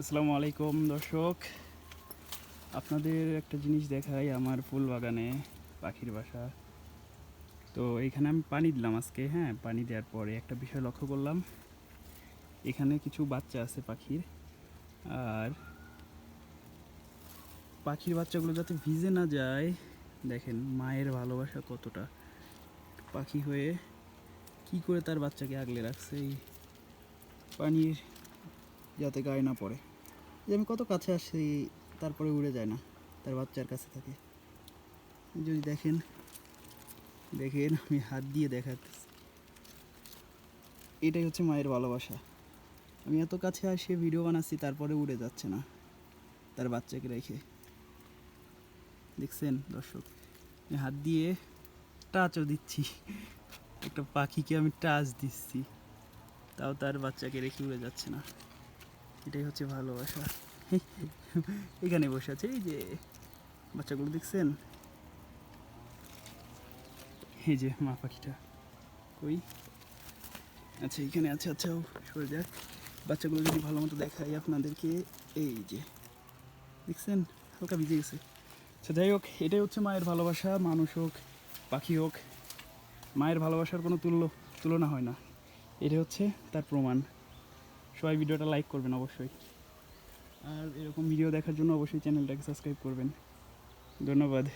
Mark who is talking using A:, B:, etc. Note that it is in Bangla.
A: আসসালামু আলাইকুম দর্শক, আপনাদের একটা জিনিস দেখাই। আমার ফুল বাগানে পাখির বাসা। তো এইখানে আমি পানি দিলাম আজকে। হ্যাঁ, পানি দেওয়ার পরে একটা বিষয় লক্ষ্য করলাম, এখানে কিছু বাচ্চা আছে পাখির। আর পাখির বাচ্চাগুলো যাতে ভিজে না যায়, দেখেন মায়ের ভালোবাসা কতটা। পাখি হয়ে কি করে তার বাচ্চাকে আগলে রাখছে এই পানির, যাতে গায়ে না পড়ে। যে আমি কত কাছে আসছি, তারপরে উড়ে যায় না, তার বাচ্চার কাছে থাকে। যদি দেখেন দেখেন আমি হাত দিয়ে দেখাচ্ছি, এটাই হচ্ছে মায়ের ভালোবাসা। আমি এত কাছে আসে ভিডিও বানাচ্ছি, তারপরে উড়ে যাচ্ছে না তার বাচ্চাকে রেখে। দেখছেন দর্শক, আমি হাত দিয়ে টাচও দিচ্ছি, একটা পাখিকে আমি টাচ দিচ্ছি, তাও তার বাচ্চাকে রেখে উড়ে যাচ্ছে না। এটাই হচ্ছে ভালোবাসা। এখানে বসে আছে, এই যে বাচ্চাগুলো দেখছেন, এই যে মা পাখিটা কই, আচ্ছা এখানে আছে। আচ্ছা ও সরে যাক, বাচ্চাগুলো যদি ভালো মতো দেখাই আপনাদেরকে। এই যে দেখছেন, হালকা ভিজে গেছে। আচ্ছা যাই হোক, এটাই হচ্ছে মায়ের ভালোবাসা। মানুষ হোক, পাখি হোক, মায়ের ভালোবাসার কোনো তুলনা হয় না। এটা হচ্ছে তার প্রমাণ। সবাই ভিডিওটা লাইক করবেন অবশ্যই, আর এরকম ভিডিও দেখার জন্য অবশ্যই চ্যানেলটাকে সাবস্ক্রাইব করবেন। ধন্যবাদ।